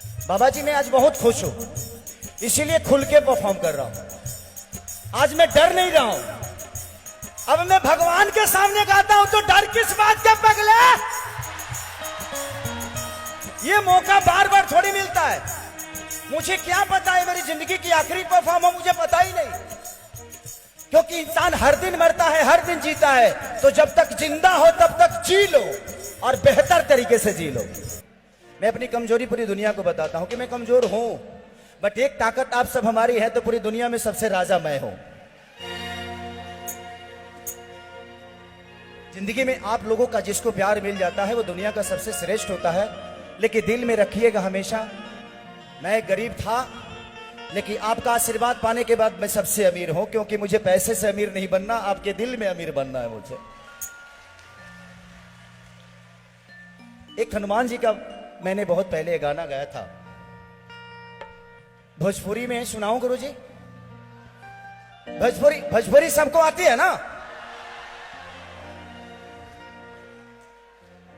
बाबा जी मैं आज बहुत खुश हूं, इसीलिए खुल के परफॉर्म कर रहा हूं। आज मैं डर नहीं रहा हूं। अब मैं भगवान के सामने गाता हूं तो डर किस बात का पगले? ये मौका बार बार थोड़ी मिलता है। मुझे क्या पता है मेरी जिंदगी की आखिरी परफॉर्म हो, मुझे पता ही नहीं। क्योंकि इंसान हर दिन मरता है, हर दिन जीता है। तो जब तक जिंदा हो तब तक जी लो और बेहतर तरीके से जी लो। मैं अपनी कमजोरी पूरी दुनिया को बताता हूं कि मैं कमजोर हूं, बट एक ताकत आप सब हमारी है तो पूरी दुनिया में सबसे राजा मैं हूं। जिंदगी में आप लोगों का जिसको प्यार मिल जाता है वो दुनिया का सबसे श्रेष्ठ होता है। लेकिन दिल में रखिएगा हमेशा, मैं गरीब था लेकिन आपका आशीर्वाद पाने के बाद मैं सबसे अमीर हूं। क्योंकि मुझे पैसे से अमीर नहीं बनना, आपके दिल में अमीर बनना है मुझे। एक हनुमान जी का मैंने बहुत पहले गाना गाया था, भोजपुरी में सुनाऊं गुरुजी? भोजपुरी सबको आती है ना?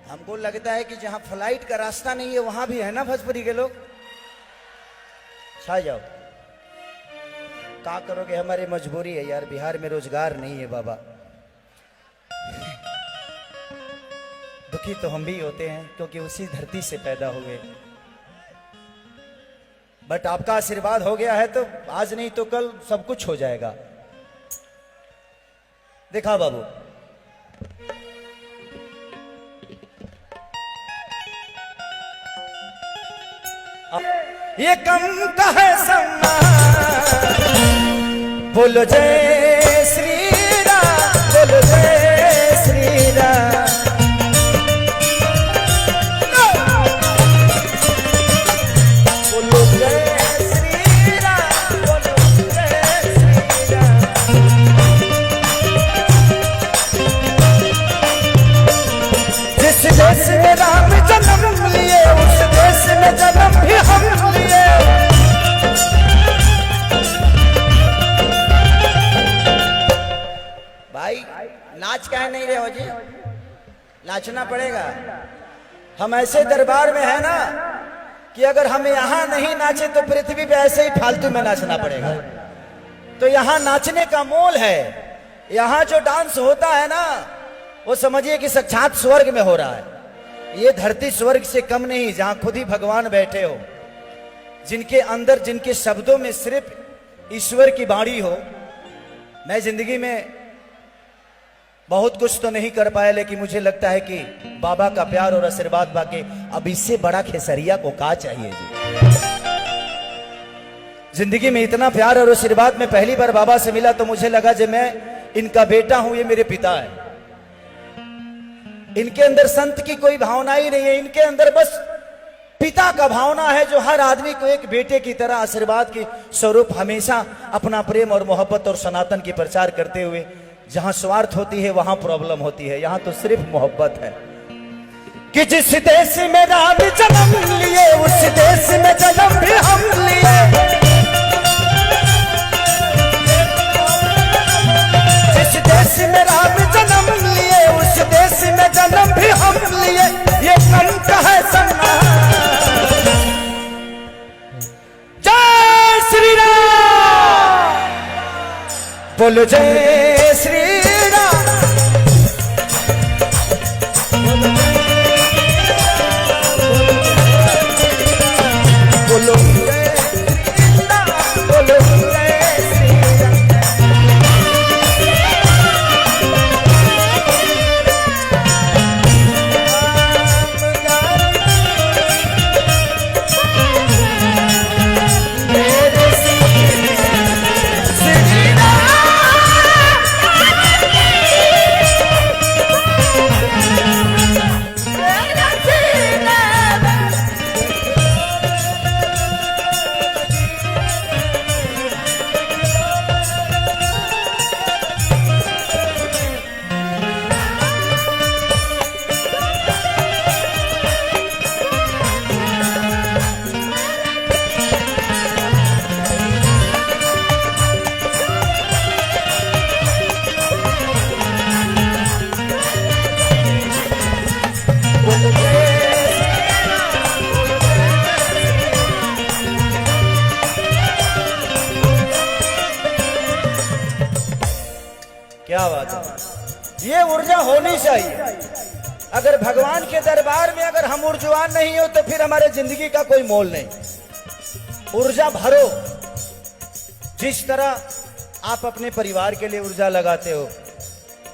हमको लगता है कि जहां फ्लाइट का रास्ता नहीं है वहां भी है ना भोजपुरी के लोग। छा जाओ, क्या करोगे, हमारी मजबूरी है यार, बिहार में रोजगार नहीं है बाबा। दुखी तो हम भी होते हैं क्योंकि उसी धरती से पैदा हुए। बट आपका आशीर्वाद हो गया है तो आज नहीं तो कल सब कुछ हो जाएगा। देखा बाबू, ये कम का है सम्मान, बोलो जय श्री राम, बोलो जय श्री राम। बोलो जय श्री राम, बोलो जय श्री राम। जिस देश में राम जन्म लिए उस देश में जन्म भी हम लिए। भाई नाच कह नहीं रहे हो जी, नाचना पड़ेगा। हम ऐसे दरबार में है ना कि अगर हम यहां नहीं नाचे तो पृथ्वी पे ऐसे ही फालतू में नाचना पड़ेगा। तो यहां नाचने का मोल है। यहां जो डांस होता है ना वो समझिए कि साक्षात स्वर्ग में हो रहा है। ये धरती स्वर्ग से कम नहीं, जहां खुद ही भगवान बैठे हो, जिनके अंदर जिनके शब्दों में सिर्फ ईश्वर की वाणी हो। मैं जिंदगी में बहुत कुछ तो नहीं कर पाया लेकिन मुझे लगता है कि बाबा का प्यार और आशीर्वाद पाके अब इससे बड़ा खेसरिया को क्या चाहिए जी। जिंदगी में इतना प्यार और आशीर्वाद में पहली बार बाबा से मिला तो मुझे लगा जब मैं इनका बेटा हूं, ये मेरे पिता है। इनके अंदर संत की कोई भावना ही नहीं है, इनके अंदर बस पिता का भावना है जो हर आदमी को एक बेटे की तरह आशीर्वाद के स्वरूप हमेशा अपना प्रेम और मोहब्बत और सनातन की प्रचार करते हुए। जहां स्वार्थ होती है वहां प्रॉब्लम होती है, यहां तो सिर्फ मोहब्बत है। कि जिस देश में राम जन्म लिए उस देश में जन्म भी हम लिए। जिस देश में राम जन्म लिए उस देश में जन्म भी हम लिए। ये कम का है सम्मान, जय श्री राम, बोलो जय श्री राम। बोलो जय श्री राम, बोलो जय श्री राम। ये ऊर्जा होनी चाहिए। अगर भगवान के दरबार में अगर हम ऊर्जावान नहीं हो तो फिर हमारे जिंदगी का कोई मोल नहीं। ऊर्जा भरो, जिस तरह आप अपने परिवार के लिए ऊर्जा लगाते हो।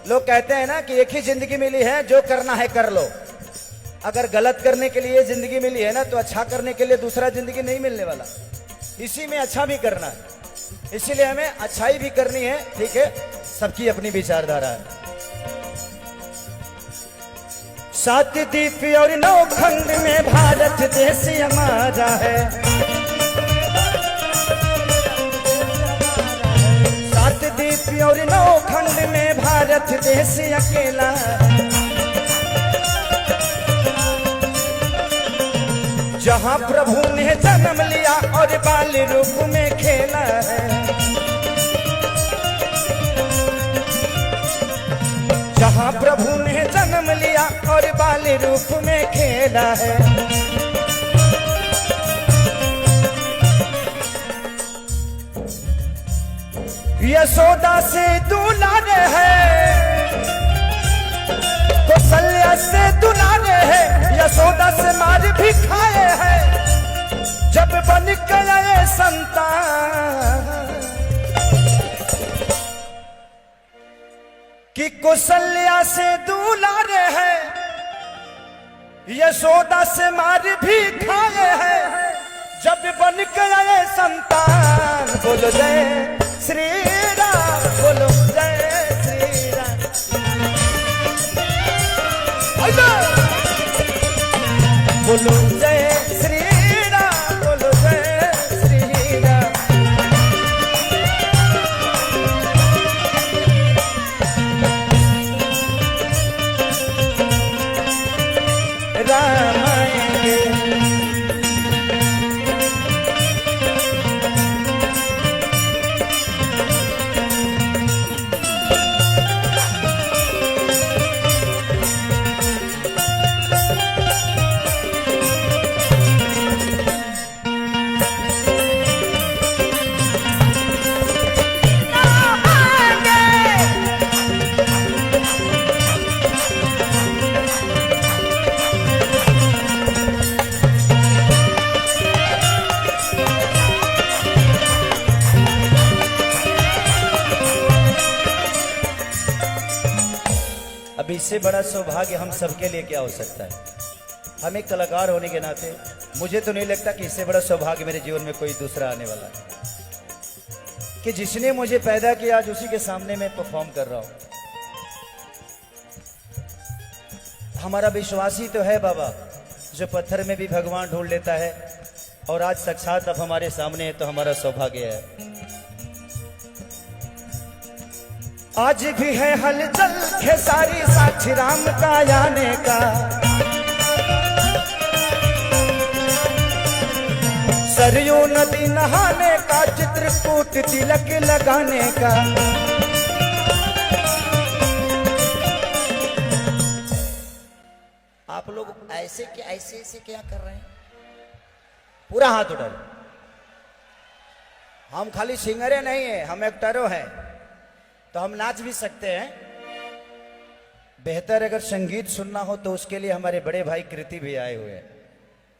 लोग कहते हैं ना कि एक ही जिंदगी मिली है, जो करना है कर लो। अगर गलत करने के लिए जिंदगी मिली है ना, तो अच्छा करने के लिए दूसरा जिंदगी नहीं मिलने वाला। इसी में अच्छा भी करना है, इसीलिए हमें अच्छाई भी करनी है। ठीक है, सबकी अपनी विचारधारा है। 7 दीप और 9 खंड में भारत देश हमारा है। 7 दीप और 9 खंड में भारत देश अकेला। जहां प्रभु ने जन्म लिया और बाल रूप में खेला है। जहां प्रभु ने जन्म लिया और बाल रूप में खेला है। यशोदा से दुलारे है, कौशल्या से दुलारे है, यशोदा से मार भी खाए हैं। जब बन गए संतान कि कौशल्या से दुलारे है, यशोदा से मार भी खाए हैं। जब बन गए संतान, बोलो जय श्री राम, बोलो जय श्री राम। बोलो जय श्री राम, बोलो जय श्री राम। राम आएंगे, अब इससे बड़ा सौभाग्य हम सबके लिए क्या हो सकता है। हम एक कलाकार होने के नाते मुझे तो नहीं लगता कि इससे बड़ा सौभाग्य मेरे जीवन में कोई दूसरा आने वाला है कि जिसने मुझे पैदा किया आज उसी के सामने मैं परफॉर्म कर रहा हूं। हमारा विश्वास ही तो है बाबा, जो पत्थर में भी भगवान ढूंढ लेता है, और आज साक्षात अब हमारे सामने है तो हमारा सौभाग्य है। आज भी है हलचल खेसारी साक्षी राम का आने का। सरयू नदी नहाने का, चित्रकूट तिलक लगाने का। आप लोग ऐसे क्या कर रहे हैं? पूरा हाथ उठा लो। हम खाली सिंगरे नहीं है, हम एक्टरों हैं, तो हम नाच भी सकते हैं। बेहतर अगर संगीत सुनना हो तो उसके लिए हमारे बड़े भाई कृति भी आए हुए हैं,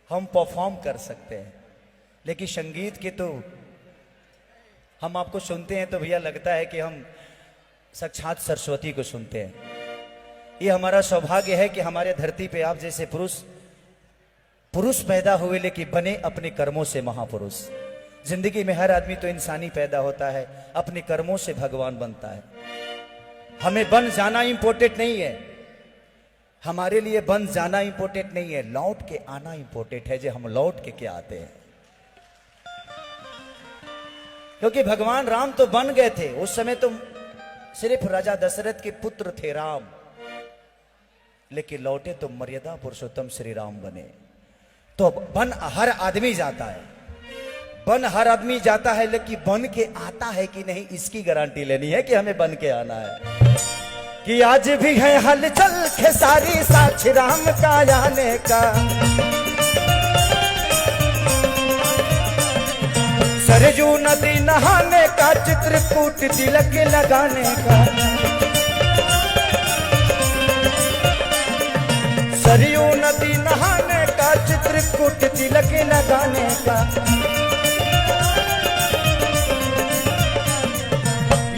हम परफॉर्म कर सकते हैं। लेकिन संगीत के तो हम आपको सुनते हैं तो भैया लगता है कि हम साक्षात सरस्वती को सुनते हैं। ये हमारा सौभाग्य है कि हमारे धरती पे आप जैसे पुरुष पैदा हुए, लेकिन बने अपने कर्मों से महापुरुष। जिंदगी में हर आदमी तो इंसानी पैदा होता है, अपने कर्मों से भगवान बनता है। हमें बन जाना इंपॉर्टेंट नहीं है, हमारे लिए बन जाना इंपॉर्टेंट नहीं है, लौट के आना इंपॉर्टेंट है। जो हम लौट के क्या आते हैं, क्योंकि भगवान राम तो बन गए थे, उस समय तो सिर्फ राजा दशरथ के पुत्र थे राम, लेकिन लौटे तो मर्यादा पुरुषोत्तम श्री राम बने। तो बन हर आदमी जाता है, बन हर आदमी जाता है, लेकिन बन के आता है कि नहीं इसकी गारंटी लेनी है कि हमें बन के आना है। कि आज भी है हलचल खेसारी साक्षी राम का आने का। सरयू नदी नहाने का, चित्रकूट तिलक लगाने का। सरयू नदी नहाने का, चित्रकूट तिलक लगाने का,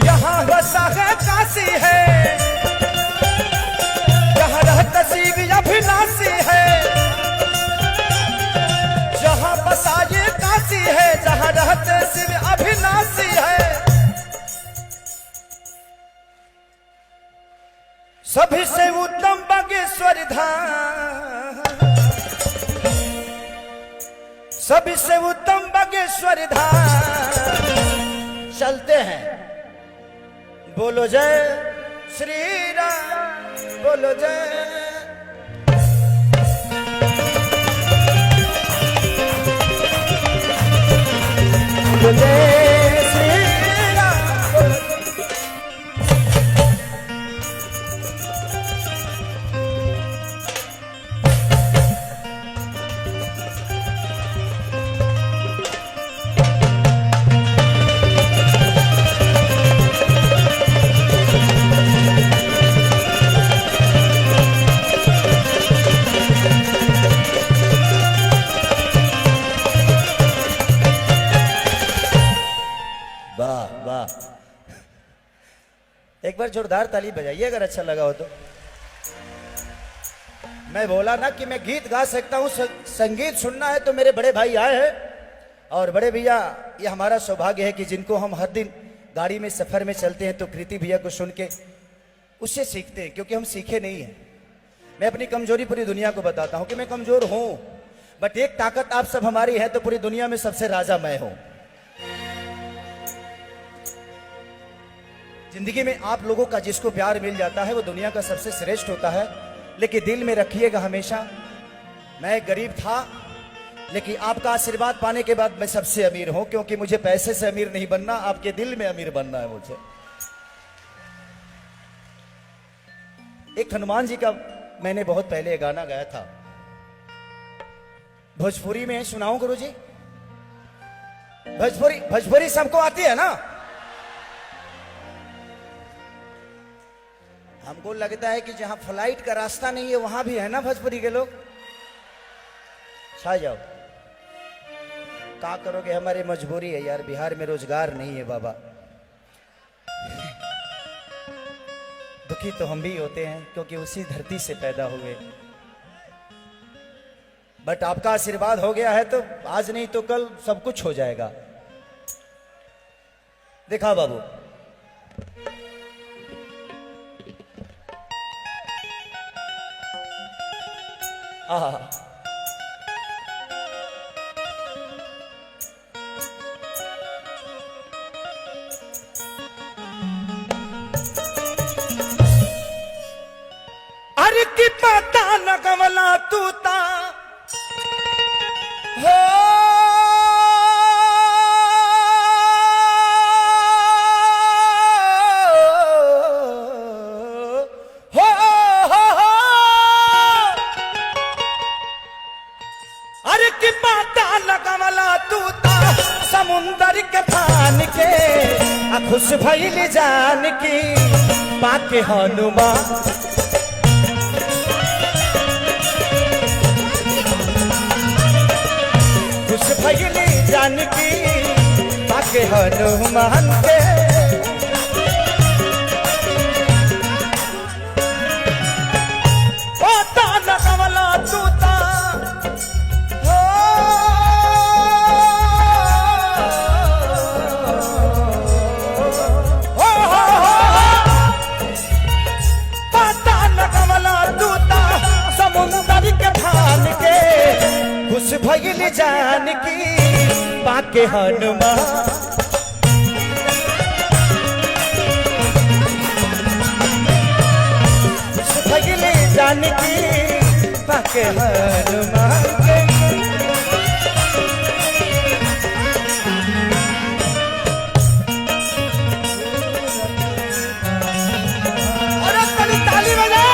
यहाँ बसा है काशी है, जहाँ रहता शिव अभिलाषी है, जहाँ बसा ये काशी है, जहाँ रहते शिव अभिलाषी है। सभी से उत्तम बागेश्वर धाम, सभी से उत्तम बागेश्वर धाम। चलते हैं, बोलो जय श्री राम, बोलो जय। बोलो जय श्री राम, बोलो जय। एक बार जोरदार ताली बजाइए अगर अच्छा लगा हो तो। मैं बोला ना कि मैं गीत गा सकता हूं, संगीत सुनना है तो मेरे बड़े भाई आए हैं। और बड़े भैया, ये हमारा सौभाग्य है कि जिनको हम हर दिन गाड़ी में सफर में चलते हैं तो कृति भैया को सुन के उससे सीखते हैं, क्योंकि हम सीखे नहीं हैं। मैं अपनी कमजोरी पूरी दुनिया को बताता हूं कि मैं कमजोर हूं, बट एक ताकत आप सब हमारी है तो पूरी दुनिया में सबसे राजा मैं हूं। जिंदगी में आप लोगों का जिसको प्यार मिल जाता है वो दुनिया का सबसे श्रेष्ठ होता है। लेकिन दिल में रखिएगा हमेशा, मैं गरीब था लेकिन आपका आशीर्वाद पाने के बाद मैं सबसे अमीर हूं, क्योंकि मुझे पैसे से अमीर नहीं बनना, आपके दिल में अमीर बनना है मुझे। एक हनुमान जी का मैंने बहुत पहले गाना गाया था, भोजपुरी में सुनाऊं गुरु जी? भोजपुरी सबको आती है ना? हमको लगता है कि जहां फ्लाइट का रास्ता नहीं है वहां भी है ना भोजपुरी के लोग। छा जाओ, क्या करोगे, हमारी मजबूरी है यार, बिहार में रोजगार नहीं है बाबा। दुखी तो हम भी होते हैं क्योंकि उसी धरती से पैदा हुए, बट आपका आशीर्वाद हो गया है तो आज नहीं तो कल सब कुछ हो जाएगा। देखा बाबू, अरे की पता न कमला तू ता हो, समुंदर के फान के खुश भइल जान की पाके हनुमान, खुश भइल जान की पाके हनुमान के। पता न कमला तू ता भइल जान की पाके हनुमान, भइल जान की पाके हनुमान के। अरे ताली बजाओ।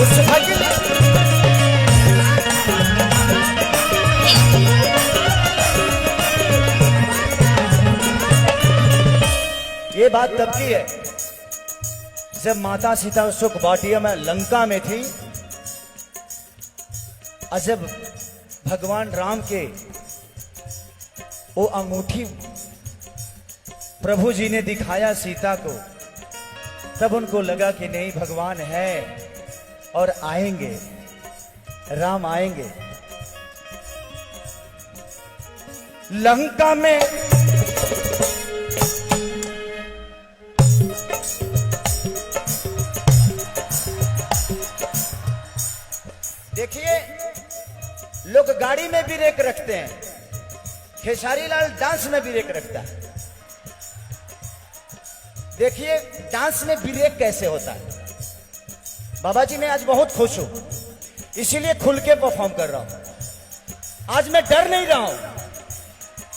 उस भगिनी ये बात तब की है जब माता सीता सुख बाटिया में लंका में थी और जब भगवान राम के वो अंगूठी प्रभु जी ने दिखाया सीता को, तब उनको लगा कि नहीं भगवान है और आएंगे, राम आएंगे। लंका में देखिए लोग गाड़ी में भी ब्रेक रखते हैं, खेसारी लाल डांस में ब्रेक रखता है। देखिए डांस में ब्रेक कैसे होता है। बाबा जी मैं आज बहुत खुश हूं, इसीलिए खुल के परफॉर्म कर रहा हूं। आज मैं डर नहीं रहा हूं।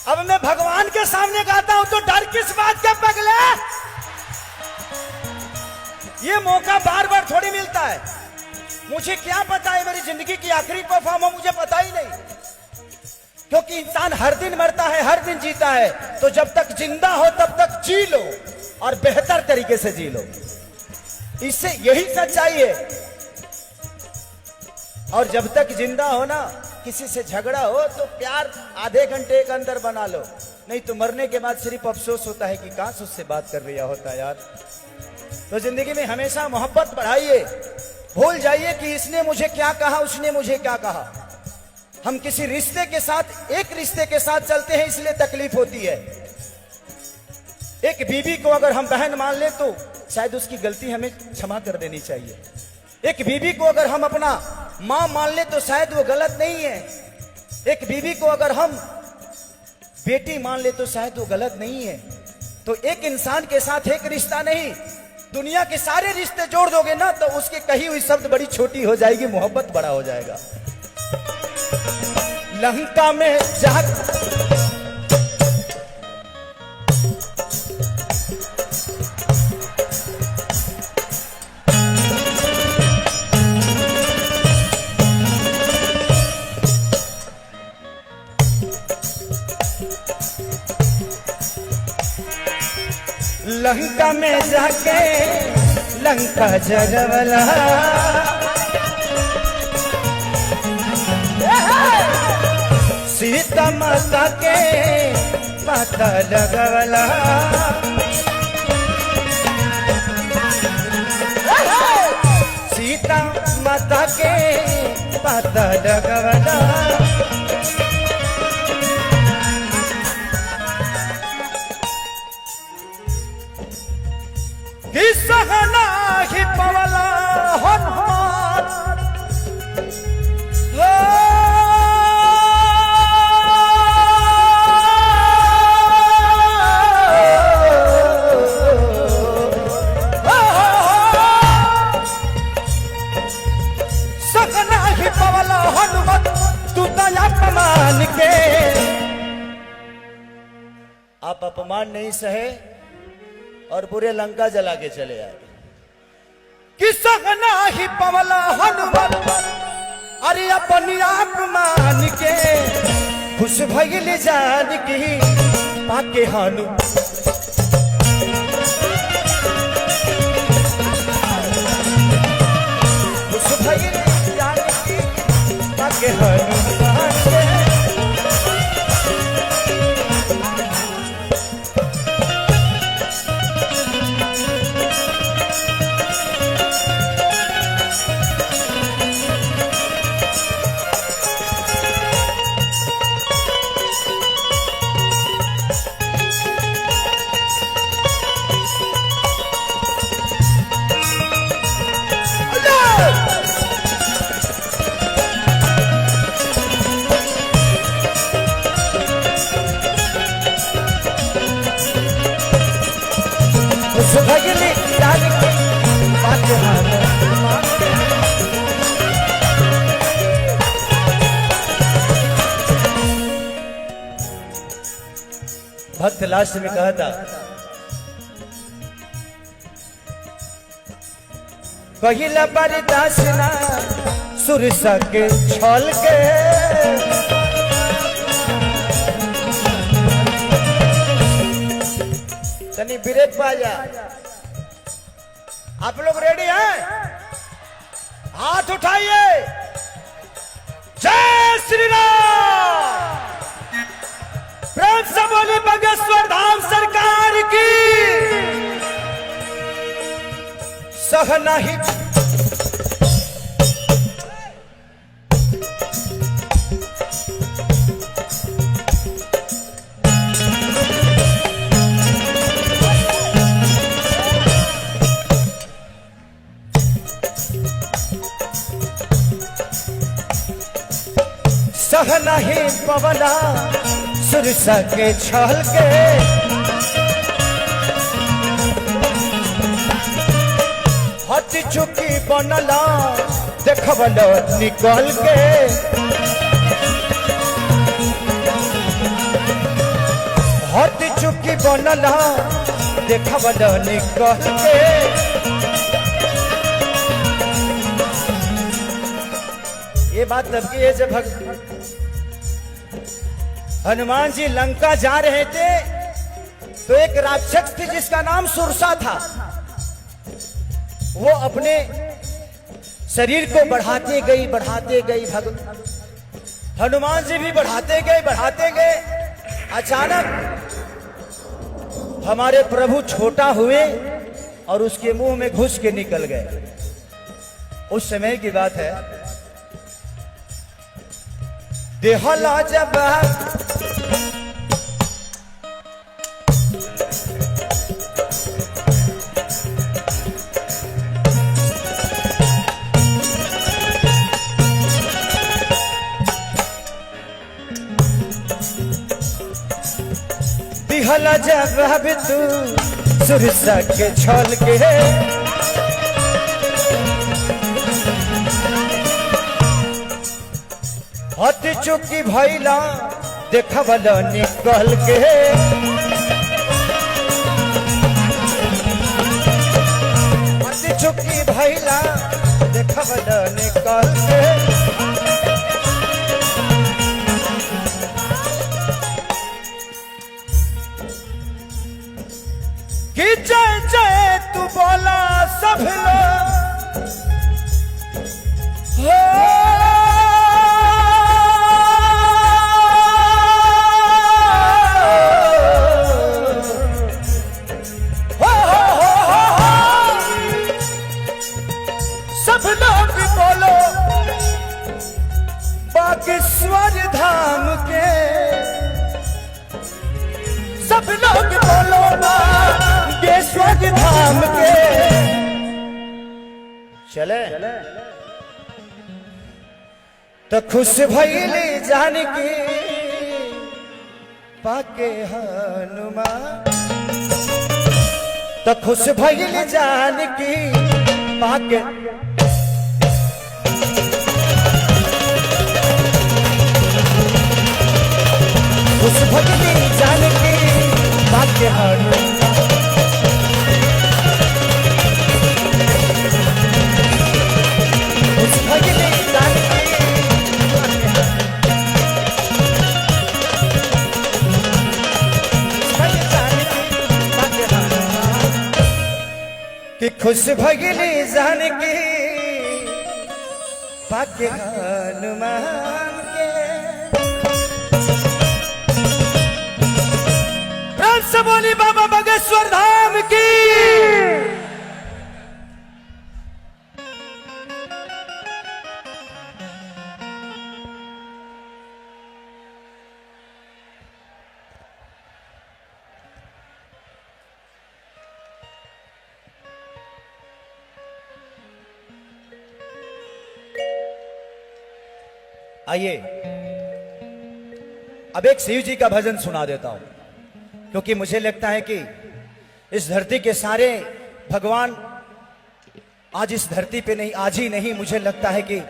अब मैं भगवान के सामने गाता हूं तो डर किस बात का पगले। ये मौका बार बार थोड़ी मिलता है। मुझे क्या पता है मेरी जिंदगी की आखिरी परफॉर्म हो, मुझे पता ही नहीं, क्योंकि इंसान हर दिन मरता है, हर दिन जीता है। तो जब तक जिंदा हो तब तक जी लो और बेहतर तरीके से जी लो, इससे यही सच्चाई है। और जब तक जिंदा हो ना, किसी से झगड़ा हो तो प्यार आधे घंटे के अंदर बना लो, नहीं तो मरने के बाद सिर्फ अफसोस होता है कि काश उससे बात कर लिया होता यार। तो जिंदगी में हमेशा मोहब्बत बढ़ाइए, भूल जाइए कि इसने मुझे क्या कहा, उसने मुझे क्या कहा। हम किसी रिश्ते के साथ, एक रिश्ते के साथ चलते हैं इसलिए तकलीफ होती है। एक बीवी को अगर हम बहन मान ले तो शायद उसकी गलती हमें क्षमा कर देनी चाहिए। एक बीवी को अगर हम अपना मां मान ले तो शायद वो गलत नहीं है। एक बीवी को अगर हम बेटी मान ले तो शायद वो गलत नहीं है। तो एक इंसान के साथ एक रिश्ता नहीं, दुनिया के सारे रिश्ते जोड़ दोगे ना तो उसकी कही हुई शब्द बड़ी छोटी हो जाएगी, मोहब्बत बड़ा हो जाएगा। लंका में जाकर लंका में जाके लंका जगवला, सीता माता के माता लगवला। सीता माता के माता लगवला। सहना ही पवला हनुमान सहना ही पवला हनुमान तू दया अपमान के। आप अपमान नहीं सहे और पूरे लंका जला के चले आए। कि सहना ही पवला हनुमान अरे अपनी आप मान के, खुश भइल जान की पाके हनु। खुश भइल जान की पाके हनुमान के। भगली जान की बात भक्त लास्ट में कहा था कहिला बर्दाश्त ना सुरसा के छल के। तनी ब्रेक पा जा। आप लोग रेडी हैं? हाथ उठाइए। जय श्री राम। प्रेम से बोले बागेश्वर धाम सरकार की। सह नहीं सह नहीं पवना सुरसा के छल के। हट चुकी बनला देखबल निकल के। हट चुकी बनला देखबल निकल के। ये बात तब की है जब हनुमान जी लंका जा रहे थे तो एक राक्षस थी जिसका नाम सुरसा था। वो अपने शरीर को बढ़ाते गई हनुमान जी भी बढ़ाते गए। अचानक हमारे प्रभु छोटा हुए और उसके मुंह में घुस के निकल गए। उस समय की बात है। देहला जब दिहला जब तू सुरसा के छल के। हट चुकी भैला देखबल निकल के। हट चुकी भैला देखबल निकल के। कि जय जय तू बोला सब लोग सब लोग बोलो बागेश्वर धाम के। सब लोग बोलो बागेश्वर धाम के। चले तो खुश भइली जानकी पाके हनुमान। तो खुश भइली जानकी पाके। खुश भइली जानकी पाके हनुमान। खुश भइली जानकी कि खुश भइली जानकी पाके हनुमान के। प्रेम से बोली बाबा बागेश्वर धाम की। आइए अब एक शिव जी का भजन सुना देता हूं, क्योंकि मुझे लगता है कि इस धरती के सारे भगवान आज इस धरती पे नहीं, आज ही नहीं, मुझे लगता है कि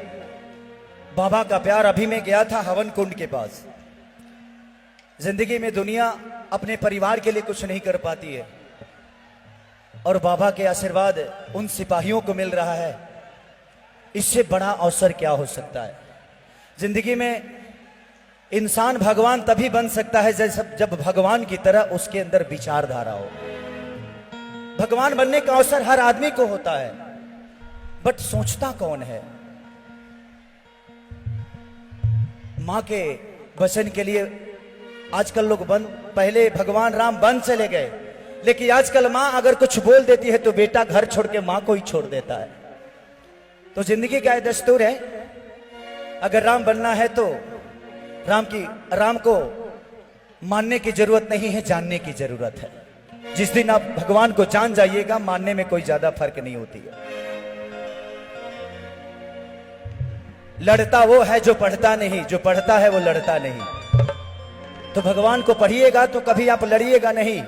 बाबा का प्यार। अभी मैं गया था हवन कुंड के पास। जिंदगी में दुनिया अपने परिवार के लिए कुछ नहीं कर पाती है, और बाबा के आशीर्वाद उन सिपाहियों को मिल रहा है, इससे बड़ा अवसर क्या हो सकता है। जिंदगी में इंसान भगवान तभी बन सकता है जब भगवान की तरह उसके अंदर विचारधारा हो। भगवान बनने का अवसर हर आदमी को होता है, बट सोचता कौन है। मां के वचन के लिए आजकल लोग पहले भगवान राम बन चले गए, लेकिन आजकल मां अगर कुछ बोल देती है तो बेटा घर छोड़ के मां को ही छोड़ देता है। तो जिंदगी का दस्तूर है, अगर राम बनना है तो राम को मानने की जरूरत नहीं है, जानने की जरूरत है। जिस दिन आप भगवान को जान जाइएगा, मानने में कोई ज्यादा फर्क नहीं होती है। लड़ता वो है जो पढ़ता नहीं, जो पढ़ता है वो लड़ता नहीं। तो भगवान को पढ़िएगा तो कभी आप लड़िएगा नहीं।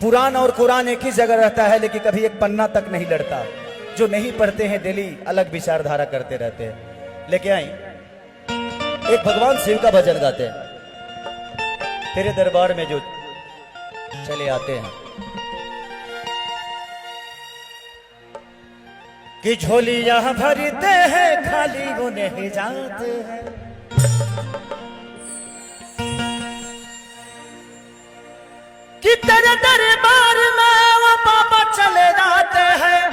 पुराण और कुरान एक ही जगह रहता है, लेकिन कभी एक पन्ना तक नहीं लड़ता। जो नहीं पढ़ते हैं डेली अलग विचारधारा करते रहते हैं। लेके आई एक भगवान शिव का भजन गाते हैं, तेरे दरबार में जो चले आते हैं कि झोलियां भरते हैं खाली वो नहीं जाते हैं। कि तेरे दरबार में वो बाबा चले जाते हैं,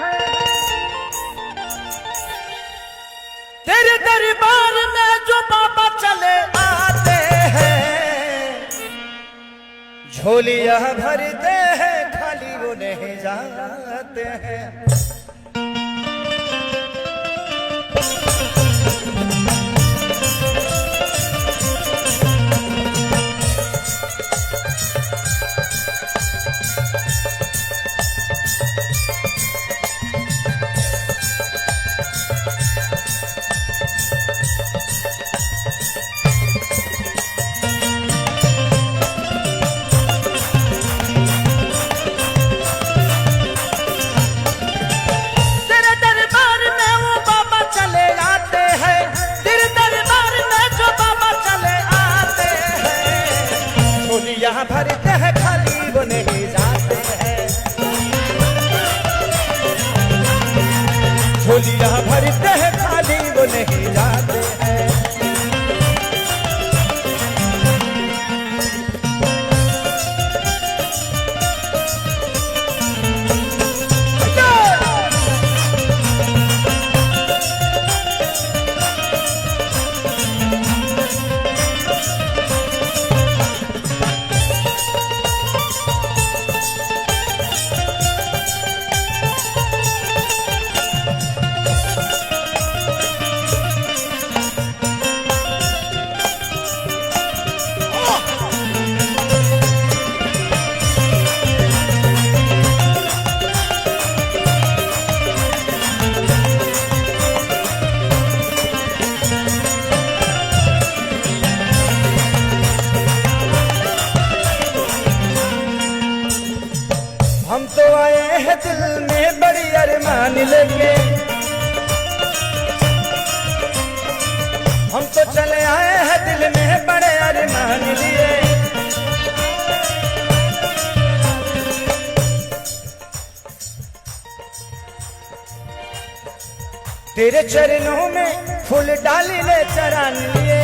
तेरे दरबार में जो बाबा चले आते हैं। झोलियां भरते हैं खाली वो नहीं जाते हैं। यहाँ भरते हैं खाली वो नहीं जाते हैं। झोलियां भरते हैं खाली वो नहीं जाते हैं। हम तो आए हैं दिल में बड़ी अरमान लेके, हम तो चले आए हैं दिल में बड़े अरमान लिए। तेरे चरणों में फूल डाली ले चरान लिए।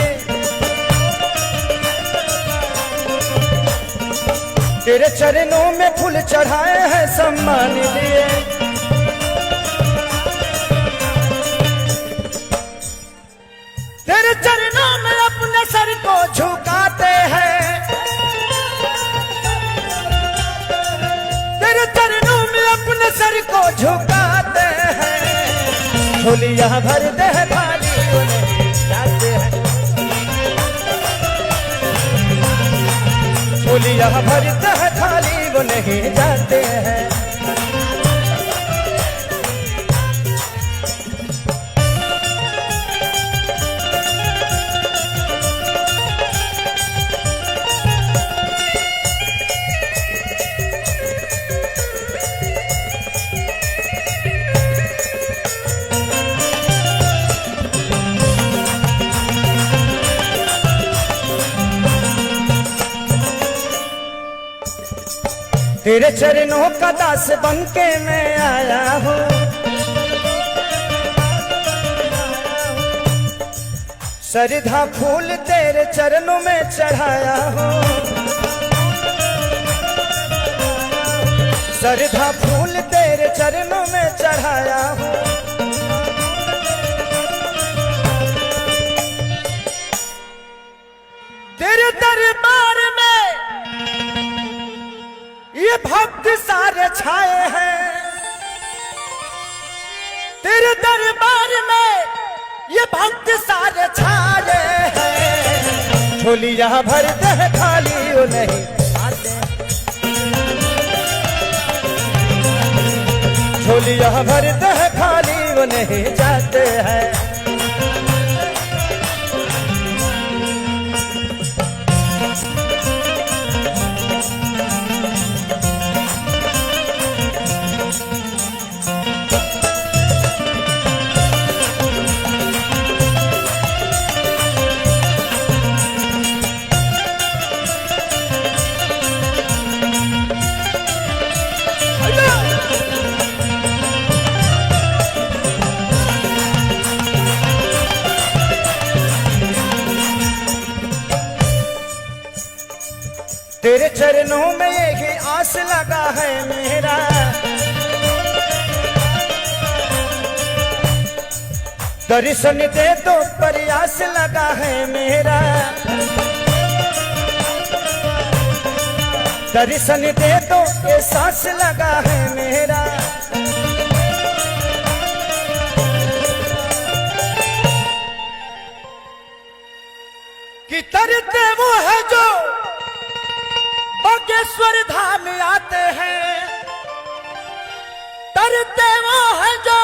तेरे चरणों में फूल चढ़ाए हैं सम्मान लिए। तेरे चरणों में अपने सर को झुकाते हैं। तेरे चरणों में अपने सर को झुकाते हैं। झोलियां भरते हैं खाली वो नहीं जाते हैं। झोलियां भरते हैं खाली वो नहीं जाते हैं। तेरे चरणों का दास बनके मैं आया हूँ, श्रद्धा फूल तेरे चरणों में चढ़ाया हूँ, श्रद्धा फूल तेरे चरणों में चढ़ाया हूँ। तेरे दरबार में ये भक्त सारे छाए हैं, तेरे दरबार में ये भक्त सारे छाए हैं। झोलियां भरते हैं खाली वो नहीं आते, झोलियां भरते हैं खाली वो नहीं जाते हैं। तेरे चरणों में यही आस लगा है मेरा, दर्शन दे तो प्रयास लगा है मेरा, दर्शन दे तो एहसास लगा है मेरा। कि तरते वो है जो बागेश्वर धाम आते हैं, तरते वो है जो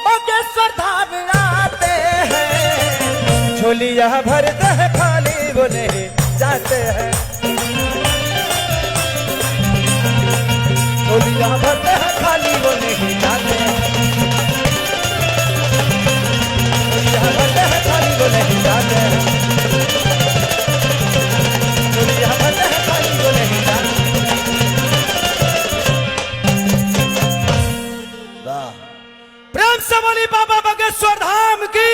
बागेश्वर धाम आते हैं। झोलियां भरते हैं खाली वो नहीं जाते हैं, झोलियां भरते हैं खाली वो नहीं जाते हैं, झोलियां भरते हैं खाली वो नहीं जाते हैं, झोलियां भरते हैं खाली वो नहीं जाते। वाह, प्रेम से बोली बाबा बागेश्वर धाम की।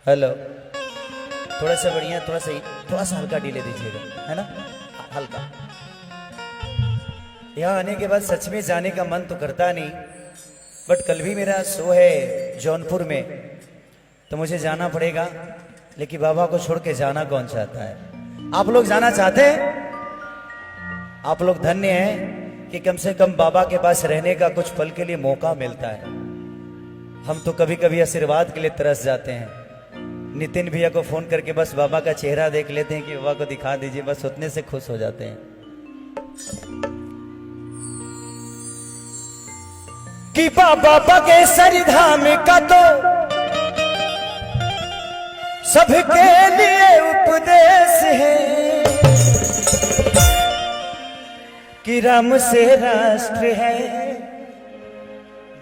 हेलो, थोड़ा सा बढ़िया, थोड़ा सा हल्का डीले दीजिएगा, है ना, हल्का। यहाँ आने के बाद सच में जाने का मन तो करता नहीं, बट कल भी मेरा शो है जौनपुर में, तो मुझे जाना पड़ेगा। लेकिन बाबा को छोड़ के जाना कौन चाहता है? आप लोग जाना चाहते हैं? आप लोग धन्य हैं कि कम से कम बाबा के पास रहने का कुछ पल के लिए मौका मिलता है। हम तो कभी कभी आशीर्वाद के लिए तरस जाते हैं। नितिन भैया को फोन करके बस बाबा का चेहरा देख लेते हैं कि बाबा को दिखा दीजिए, बस उतने से खुश हो जाते हैं। कि बाबा बागेश्वर धाम का तो सबके लिए उपदेश है, कि राम से राष्ट्र है,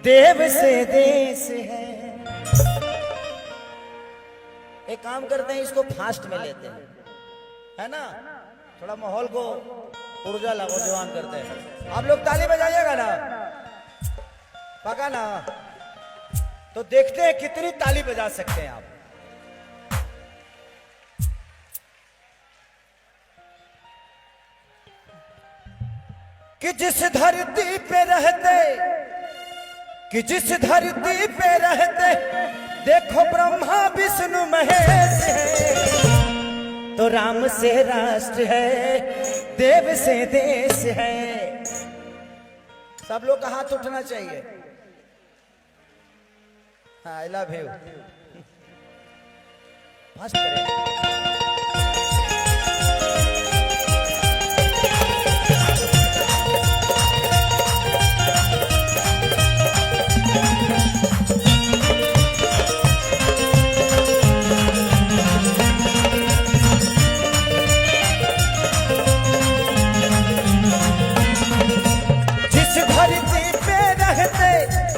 देव से देश है। एक काम करते हैं, इसको फास्ट में लेते हैं, है ना, थोड़ा माहौल को ऊर्जा लाजवान करते हैं। आप लोग ताली बजाइएगा ना, पका ना, तो देखते हैं कितनी ताली बजा सकते हैं आप। कि जिस धरती पे रहते, कि जिस धरती पे रहते देखो ब्रह्मा विष्णु महेश है, तो राम से राष्ट्र है, देव से देश है। सब लोग का हाथ उठना चाहिए। I love you. फास्ट करें।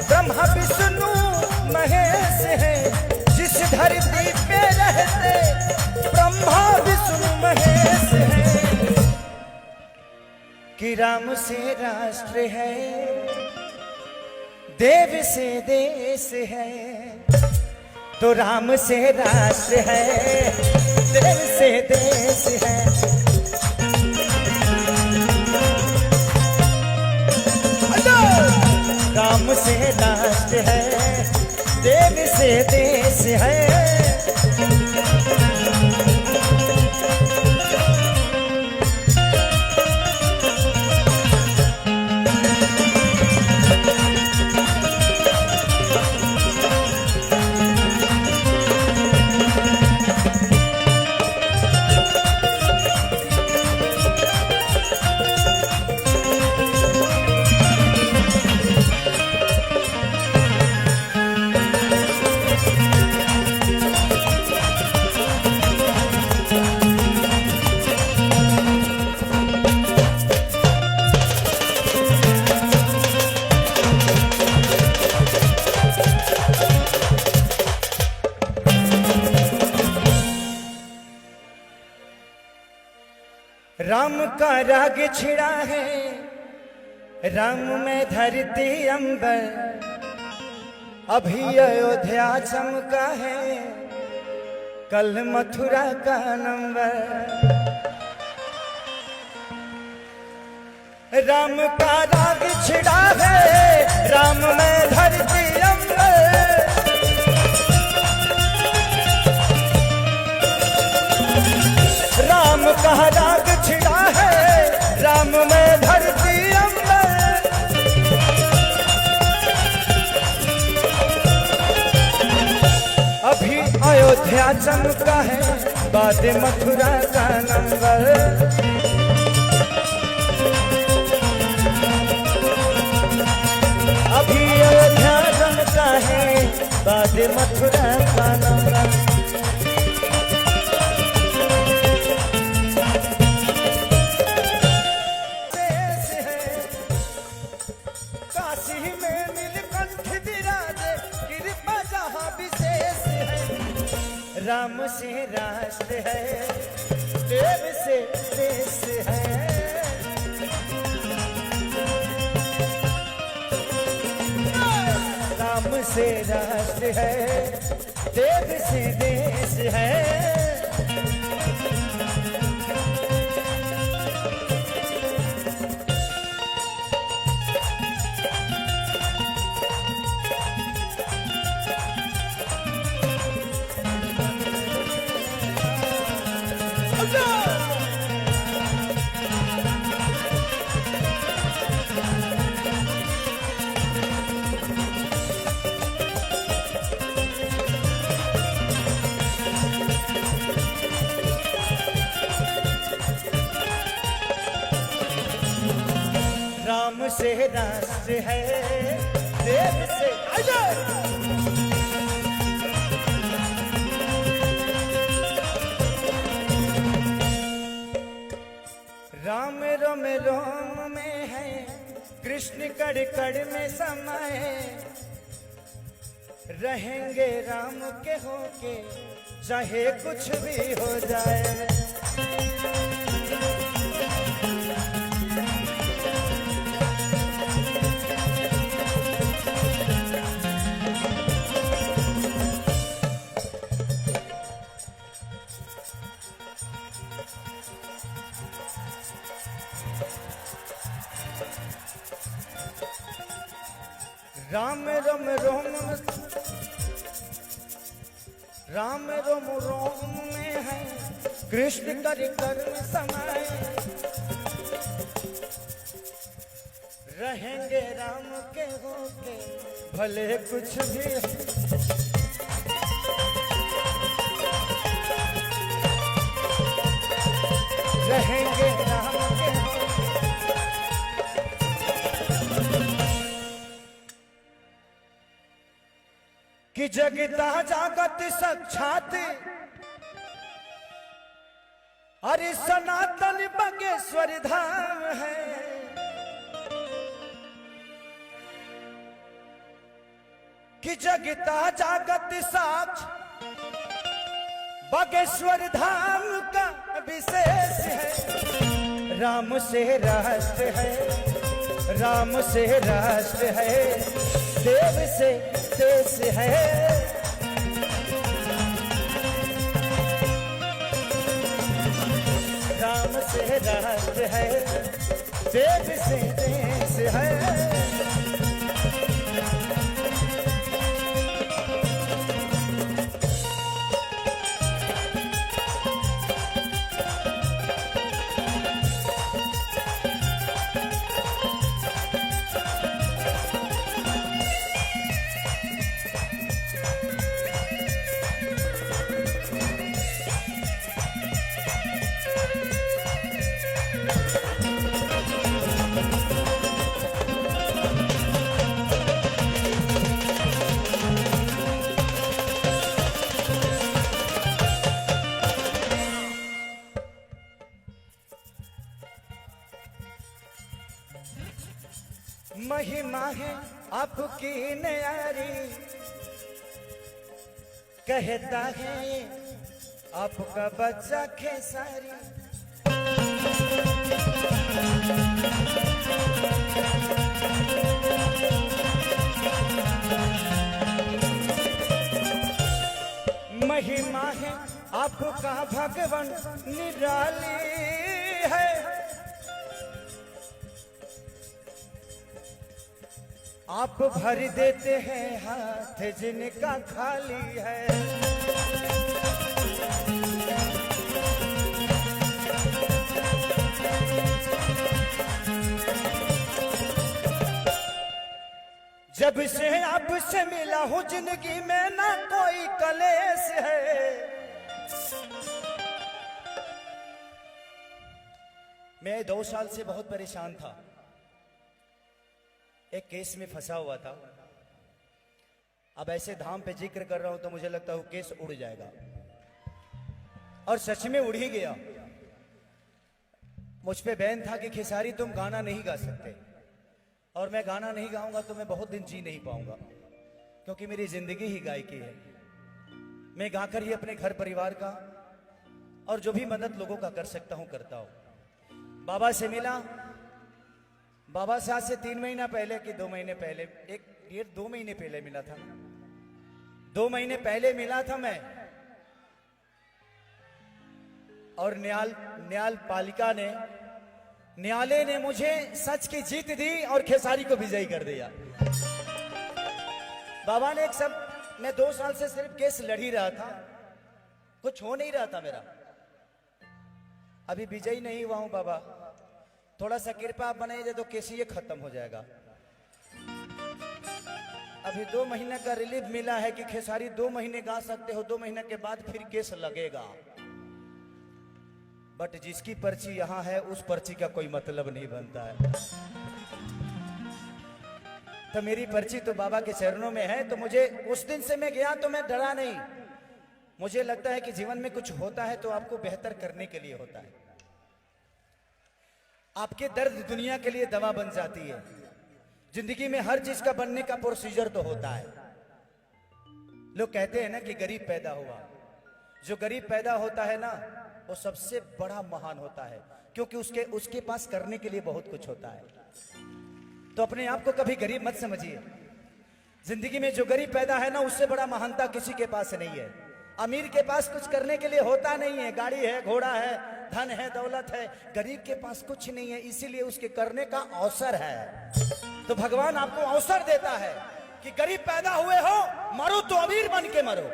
ब्रह्मा विष्णु कि राम से राष्ट्र है, देव से देश है, तो राम से राष्ट्र है, देव से देश है। राम से राष्ट्र है, देव से देश है। राम का राग छिड़ा है, राम में धरती अंबर, अभी अयोध्या चमका है, कल मथुरा का नंबर। राम का राग छिड़ा है, राम में धरती अंबर, राम का राग छिड़ा है, राम में धरती अंबर। अभी अयोध्या चमका है, बाद मथुरा का नंबर। अभी अयोध्या चमका है, बाद मथुरा का नंबर। राम से राष्ट्र है, देव से देश है। राम से राष्ट्र है, देव से देश है। राम से राष्ट्र है, देव से राम रोम रोम में है, कृष्ण कड़ कड़ में समाये, रहेंगे राम के होके चाहे कुछ भी हो जाए। राम रोम रोम, राम रोम रोम में है, कृष्ण कर कर समाये, रहेंगे राम के होके भले कुछ भी। रहेंगे राम के कि जगता जागत साक्षात, अरे सनातन बागेश्वर धाम है। कि जगता जागत साक्ष बागेश्वर धाम का विशेष है। राम से राष्ट्र है, राम से राष्ट्र है, देव से देश है। राम से राष्ट्र है, देव से देश है। महिमा है आपकी न्यारी, कहता है आपका बच्चा खेसारी। महिमा है आपका भगवान निराली है। आप भर देते हैं हाथ जिनका खाली है। जब से आपसे मिला हूं जिंदगी में ना कोई कलेश है। मैं 2 साल से बहुत परेशान था, एक केस में फंसा हुआ था। अब ऐसे धाम पे जिक्र कर रहा हूं तो मुझे लगता है वो केस उड़ जाएगा, और सच में उड़ ही गया। मुझ पे बैन था कि खेसारी तुम गाना नहीं गा सकते, और मैं गाना नहीं गाऊंगा तो मैं बहुत दिन जी नहीं पाऊंगा, क्योंकि मेरी जिंदगी ही गायकी है। मैं गाकर ही अपने घर परिवार का और जो भी मदद लोगों का कर सकता हूं करता हूं। बाबा से मिला, बाबा से आज से 3 महीना पहले कि 2 महीने पहले, 1-1.5-2 महीने पहले मिला था। 2 महीने पहले मिला था मैं, और न्याल पालिका ने, न्यायालय ने मुझे सच की जीत दी और खेसारी को विजयी कर दिया। बाबा ने एक सब, मैं 2 साल से सिर्फ केस लड़ ही रहा था, कुछ हो नहीं रहा था मेरा। अभी विजयी नहीं हुआ हूं बाबा, थोड़ा सा कृपा आप बनाइए तो केस ये खत्म हो जाएगा। अभी 2 महीने का रिलीफ मिला है कि खेसारी 2 महीने गा सकते हो, 2 महीने के बाद फिर केस लगेगा। बट जिसकी पर्ची यहां है उस पर्ची का कोई मतलब नहीं बनता है। तो मेरी पर्ची तो बाबा के चरणों में है। तो मुझे उस दिन से मैं गया तो मैं डरा नहीं। मुझे लगता है कि जीवन में कुछ होता है तो आपको बेहतर करने के लिए होता है। आपके दर्द दुनिया के लिए दवा बन जाती है। जिंदगी में हर चीज का बनने का प्रोसीजर तो होता है। लोग कहते हैं ना कि गरीब पैदा हुआ। जो गरीब पैदा होता है ना वो सबसे बड़ा महान होता है, क्योंकि उसके पास करने के लिए बहुत कुछ होता है। तो अपने आप को कभी गरीब मत समझिए। जिंदगी में जो गरीब पैदा है ना उससे बड़ा महानता किसी के पास नहीं है। अमीर के पास कुछ करने के लिए होता नहीं है, गाड़ी है, घोड़ा है, धन है, दौलत है। गरीब के पास कुछ नहीं है, इसीलिए उसके करने का अवसर है। तो भगवान आपको अवसर देता है कि गरीब पैदा हुए हो, मरो तो अमीर बन के मरो।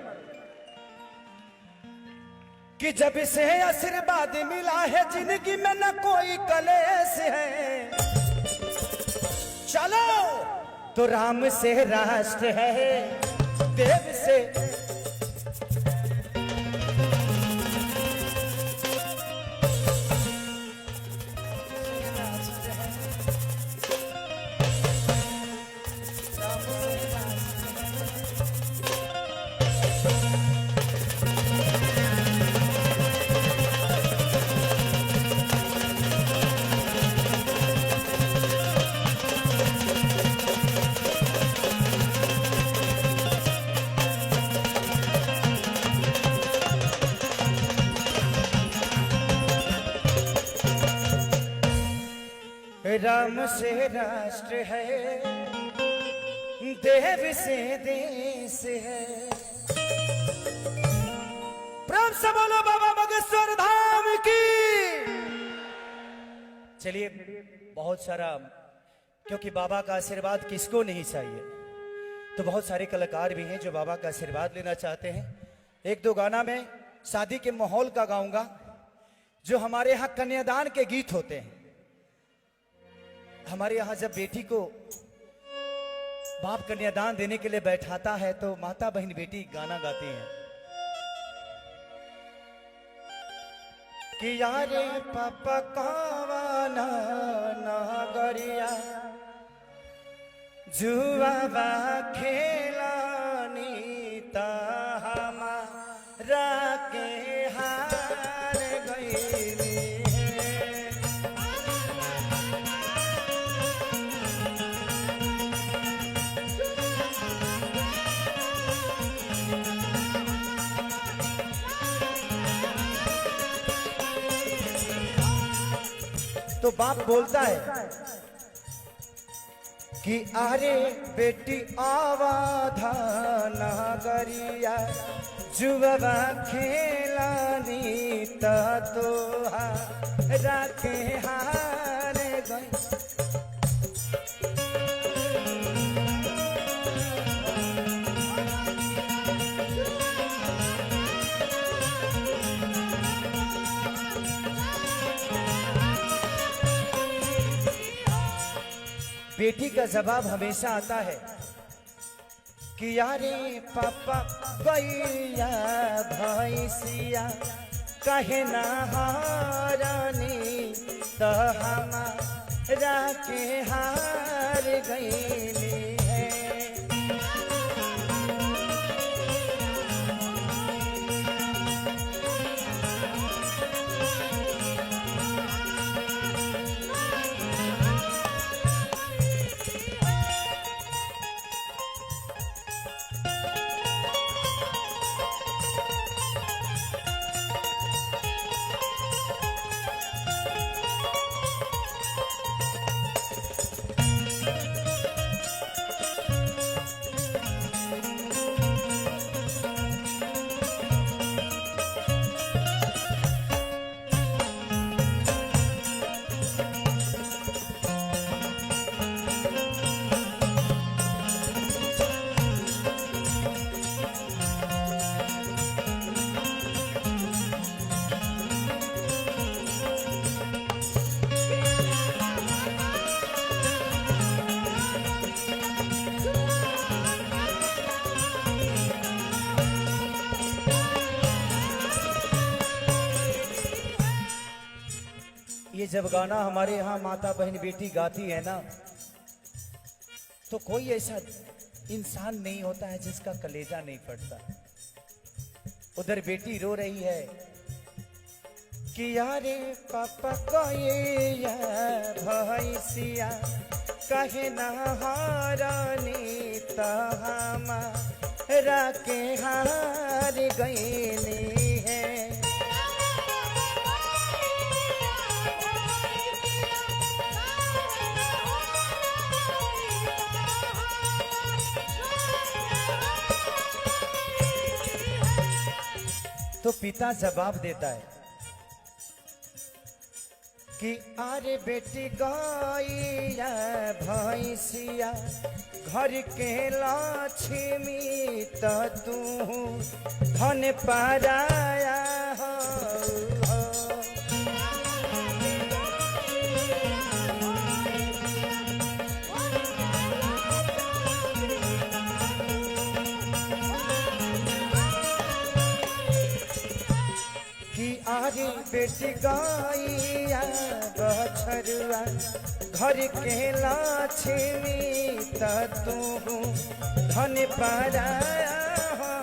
कि जब से आशीर्वाद मिला है जिंदगी में न कोई कलेश है। चलो तो राम से राष्ट्र है, देव से राम से राष्ट्र है, देव से देश है। प्रेम से बोलो बाबा बागेश्वर धाम की। चलिए, बहुत सारा, क्योंकि बाबा का आशीर्वाद किसको नहीं चाहिए, तो बहुत सारे कलाकार भी हैं जो बाबा का आशीर्वाद लेना चाहते हैं। एक दो गाना मैं शादी के माहौल का गाऊंगा, जो हमारे यहाँ कन्यादान के गीत होते हैं। हमारे यहाँ जब बेटी को बाप कन्यादान देने के लिए बैठाता है तो माता बहन बेटी गाना गाती हैं कि यारे पापा कावाना नागरिया जुआबा खेलानी ता हमारा के हार गईली तो बाप बोलता है कि अरे बेटी आवाधा नागरिया जुबा खेलानी तो राखे हार गई। बेटी का जवाब हमेशा आता है कि यारे पापा भैया भैसिया कहे ना हारानी तो हमारा के हार गईली है। ये जब गाना हमारे यहाँ माता बहन बेटी गाती है ना, तो कोई ऐसा इंसान नहीं होता है जिसका कलेजा नहीं फटता। उधर बेटी रो रही है कि यारे पापा को ये भैसिया कहे ना हारानी तो हमारा के हार गईली है। तो पिता जवाब देता है कि अरे बेटी गैया भैंसिया घर के लक्ष्मी तो तू धन पाराया हो। आरे बेटी गैया बछरुआ घर के लक्ष्मी तो तू धन पाराया हो।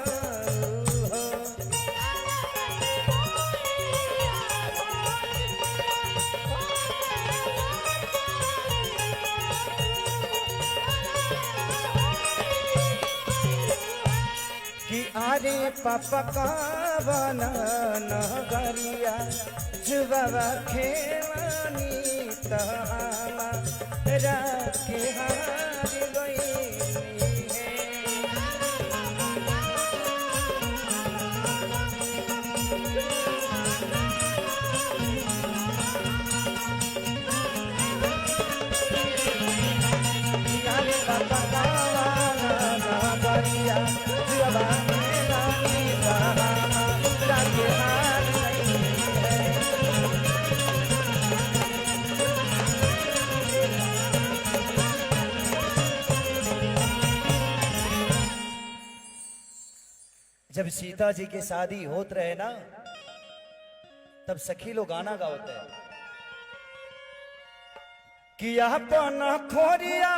कि अरे पापा का बना नगरिया जुबा खेलानी तो राखे हार गई है। यारे बाबा गावा बरिया जीवा में रानी गावा राखे हार गई है। जब सीता जी की शादी होत रहे ना, तब सखी लोग गाना गाते हैं कि अपन खोरिया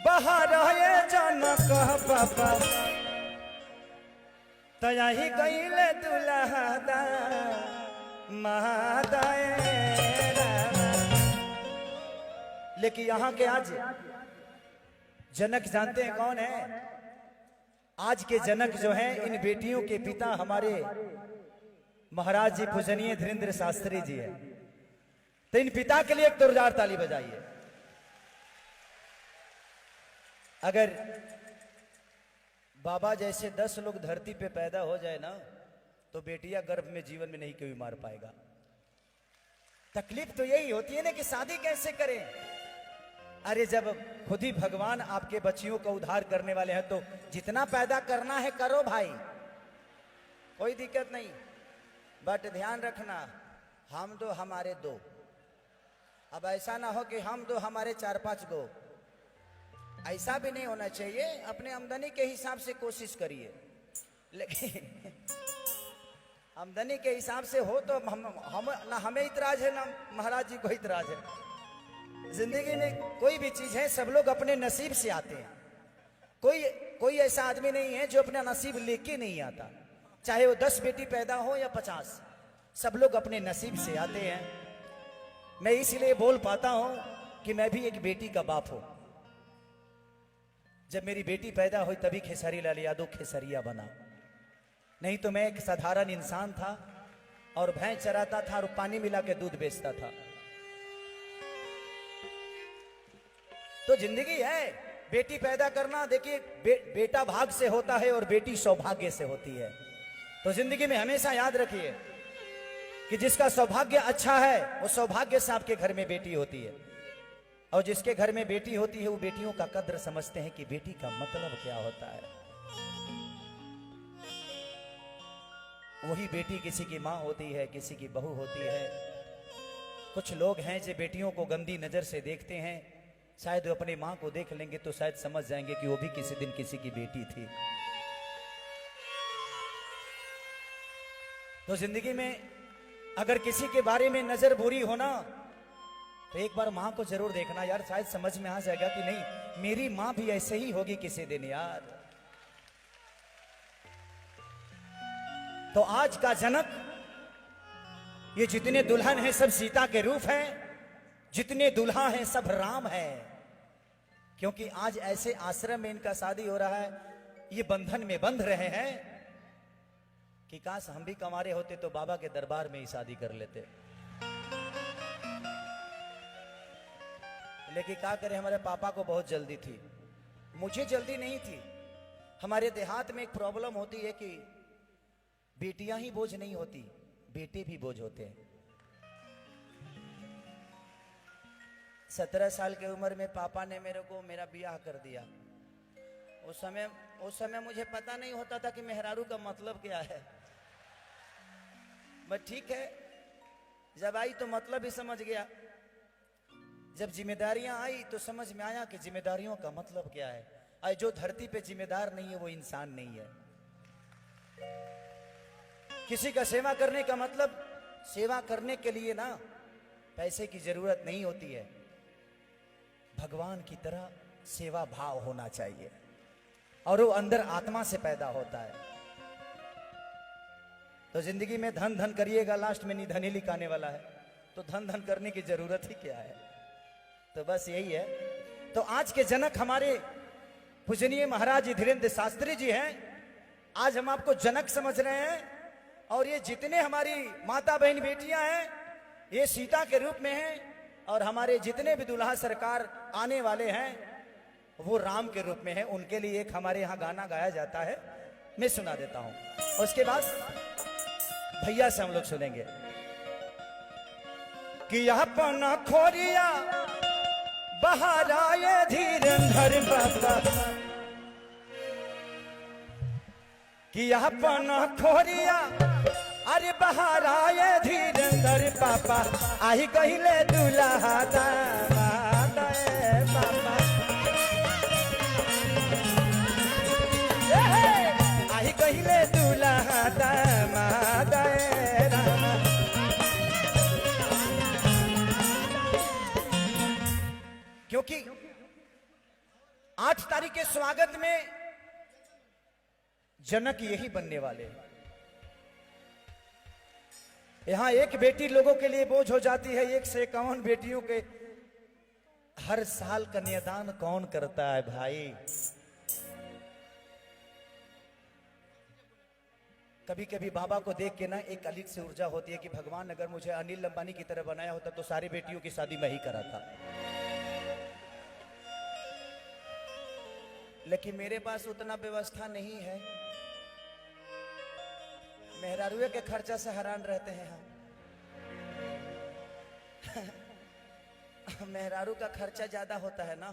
बाहर है जनक पापा तही गईले दुल्हा महादाए। लेकिन यहाँ के आज जनक जानते हैं कौन है? आज के जनक जो हैं इन बेटियों के पिता हमारे महाराज जी पूजनीय धीरेन्द्र शास्त्री जी हैं। तो इन पिता के लिए एक जोरदार ताली बजाइए। अगर बाबा जैसे 10 लोग धरती पे पैदा हो जाए ना, तो बेटियां गर्भ में जीवन में नहीं कोई मार पाएगा। तकलीफ तो यही होती है ना कि शादी कैसे करें। अरे जब खुद ही भगवान आपके बच्चियों का उद्धार करने वाले हैं तो जितना पैदा करना है करो भाई, कोई दिक्कत नहीं। बट ध्यान रखना, हम दो हमारे दो। अब ऐसा ना हो कि हम दो हमारे 4-5 गो, ऐसा भी नहीं होना चाहिए। अपने आमदनी के हिसाब से कोशिश करिए, लेकिन आमदनी के हिसाब से हो तो हम ना हमें इतराज है ना महाराज जी को इतराज है। जिंदगी में कोई भी चीज है, सब लोग अपने नसीब से आते हैं। कोई ऐसा आदमी नहीं है जो अपना नसीब लेके नहीं आता, चाहे वो 10 बेटी पैदा हो या 50, सब लोग अपने नसीब से आते हैं। मैं इसलिए बोल पाता हूं कि मैं भी एक बेटी का बाप हूं। जब मेरी बेटी पैदा हुई तभी खेसारी लाल यादव खेसरिया बना, नहीं तो मैं एक साधारण इंसान था और भैंस चराता था और पानी मिला के दूध बेचता था। तो जिंदगी है, बेटी पैदा करना देखिए बेटा भाग से होता है और बेटी सौभाग्य से होती है। तो जिंदगी में हमेशा याद रखिए कि जिसका सौभाग्य अच्छा है वो सौभाग्य से आपके घर में बेटी होती है, और जिसके घर में बेटी होती है वो बेटियों का कद्र समझते हैं कि बेटी का मतलब क्या होता है। वही बेटी किसी की माँ होती है, किसी की बहू होती है। कुछ लोग हैं जो बेटियों को गंदी नजर से देखते हैं, शायद वो अपनी मां को देख लेंगे तो शायद समझ जाएंगे कि वो भी किसी दिन किसी की बेटी थी। तो जिंदगी में अगर किसी के बारे में नजर बुरी हो ना, तो एक बार मां को जरूर देखना यार, शायद समझ में आ जाएगा कि नहीं मेरी मां भी ऐसे ही होगी किसी दिन यार। तो आज का जनक, ये जितने दुल्हन हैं सब सीता के रूप हैं, जितने दुल्हा हैं सब राम है। क्योंकि आज ऐसे आश्रम में इनका शादी हो रहा है, ये बंधन में बंध रहे हैं कि काश हम भी कमारे होते तो बाबा के दरबार में ही शादी कर लेते। लेकिन क्या करें, हमारे पापा को बहुत जल्दी थी, मुझे जल्दी नहीं थी। हमारे देहात में एक प्रॉब्लम होती है कि बेटियां ही बोझ नहीं होती, बेटे भी बोझ होते हैं। 17 साल की उम्र में पापा ने मेरे को मेरा ब्याह कर दिया। उस समय मुझे पता नहीं होता था कि मेहरारू का मतलब क्या है। बट ठीक है, जब आई तो मतलब ही समझ गया। जब जिम्मेदारियां आई तो समझ में आया कि जिम्मेदारियों का मतलब क्या है। और जो धरती पे जिम्मेदार नहीं है वो इंसान नहीं है। किसी का सेवा करने का मतलब, सेवा करने के लिए ना पैसे की जरूरत नहीं होती है, भगवान की तरह सेवा भाव होना चाहिए, और वो अंदर आत्मा से पैदा होता है। तो जिंदगी में धन धन करिएगा, लास्ट में निधन ही लिखाने वाला है, तो धन धन करने की जरूरत ही क्या है। तो बस यही है। तो आज के जनक हमारे पूजनीय महाराज जी धीरेन्द्र शास्त्री जी हैं। आज हम आपको जनक समझ रहे हैं, और ये जितने हमारी माता बहन बेटियां हैं ये सीता के रूप में हैं, और हमारे जितने भी दुल्हा सरकार आने वाले हैं वो राम के रूप में है। उनके लिए एक हमारे यहाँ गाना गाया जाता है, मैं सुना देता हूं। उसके बाद भैया से हम लोग सुनेंगे कि अपना खोरिया बाहर आए धीरेंद्र बाबा, कि अपना खोरिया अरे बाहर आए धीरेंद्र पापा, आई कहले दूल्हा दामाद पापा, आई कहले दूल्हा दामाद रामा। क्योंकि 8 तारीख के स्वागत में जनक यही बनने वाले हैं। यहां एक बेटी लोगों के लिए बोझ हो जाती है, 1 से 51 बेटियों के हर साल कन्यादान कौन करता है भाई। कभी कभी बाबा को देख के ना एक अलग से ऊर्जा होती है कि भगवान अगर मुझे अनिल अंबानी की तरह बनाया होता तो सारी बेटियों की शादी मैं ही कराता। लेकिन मेरे पास उतना व्यवस्था नहीं है, मेहरारूए के खर्चा से हैरान रहते हैं हम। मेहरारू का खर्चा ज्यादा होता है ना,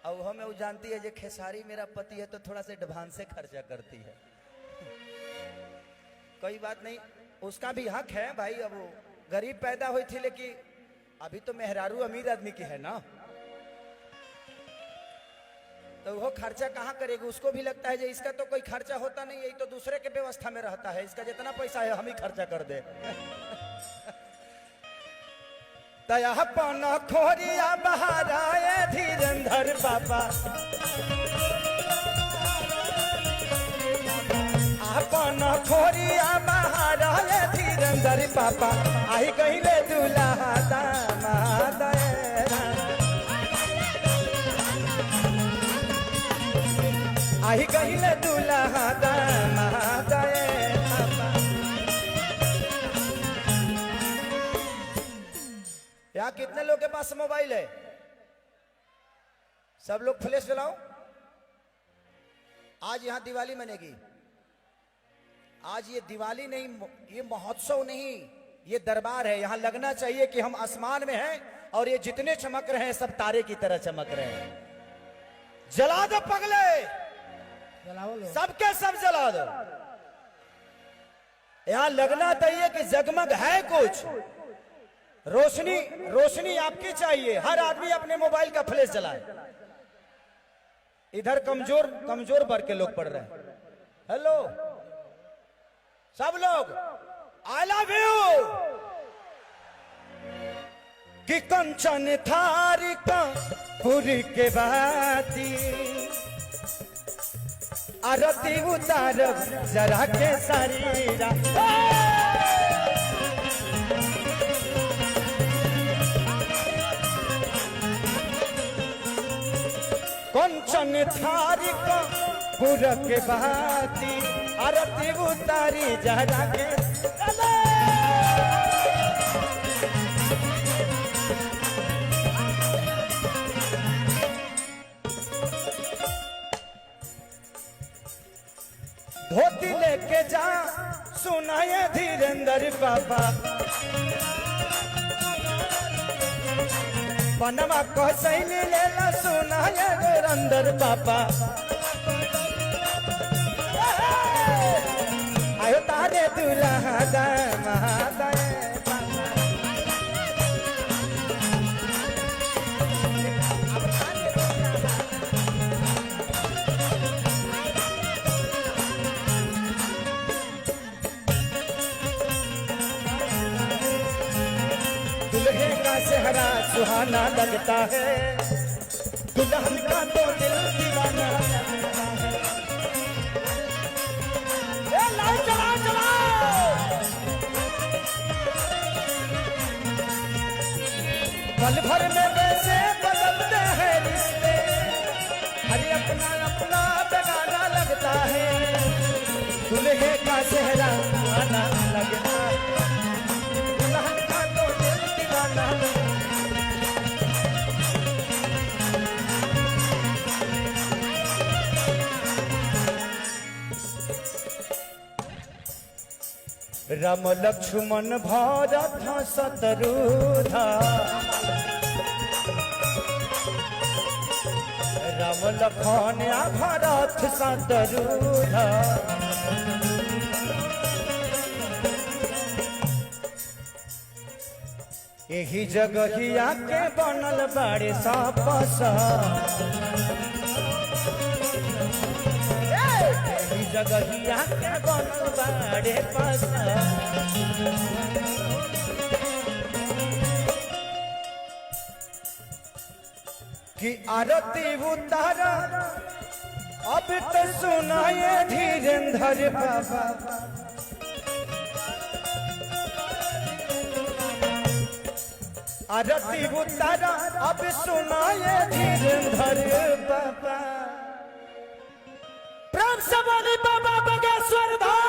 और हमें वो जानती है जो खेसारी मेरा पति है तो थोड़ा से एडवांस से खर्चा करती है। कोई बात नहीं, उसका भी हक है भाई। अब वो गरीब पैदा हुई थी, लेकिन अभी तो मेहरारू अमीर आदमी की है ना, तो वो खर्चा कहाँ करेगी। उसको भी लगता है जो इसका तो कोई खर्चा होता नहीं, यही तो दूसरे के व्यवस्था में रहता है, इसका जितना पैसा है हम ही खर्चा कर दे। तया पाना खोरिया बाहर आए धीरेंद्र बाबा, अपना खोरिया बाहर आए धीरेंद्र पापा, आई कहले दूल्हा दामाद आई कहले दूल्हा दामाद पापा। यहाँ कितने लोग के पास मोबाइल है? सब लोग फ्लैश जलाओ। आज यहाँ दिवाली मनेगी। आज ये दिवाली नहीं, ये महोत्सव नहीं, ये दरबार है। यहाँ लगना चाहिए कि हम आसमान में हैं और ये जितने चमक रहे हैं सब तारे की तरह चमक रहे हैं। जला दो पगले, सबके सब जला दो। यहाँ लगना चाहिए कि जगमग है कुछ, रोशनी रोशनी आपकी चाहिए। हर आदमी अपने मोबाइल का फ्लैश जलाए। इधर कमजोर कमजोर वर्ग के लोग पढ़ रहे हैं। हेलो सब लोग, आई लव यू। कि कंचन थारी का पूरी के बाती, आरती उतार जरा के शरीरा। कंचन थारी का पूरा के बाती, आरती उतारी जरा के। धोती लेके जा सुनाए धीरेंद्र बाबा, बनवा को सैली लेला सुनाए धीरेंद्र बाबा। आयो तारे दूल्हा दामाद दुल्हे का चेहरा सुहाना लगता है, दुल्हन का तो दिल दीवाना लगता है। चला चला पल भर में वैसे बदलते हैं रिश्ते, अरे अपना अपना बेगाना लगता है। दुल्हे का चेहरा सुहाना लगता है, दुल्हन का तो दिल दीवाना लगता है। राम लक्ष्मण भरत शत्रुघ्न राम लखन भरत शत्रुघ्न यही जगहिया के बनल बाड़े सपस यही जगहिया के बनल बाड़े पस कि आरती उतार अब तो सुनाए धीरेन्द्र बाबा आरती उतार अब सुनाए धीरेन्द्र बाबा प्रेम से बोली बाबा बगेश्वर धाम।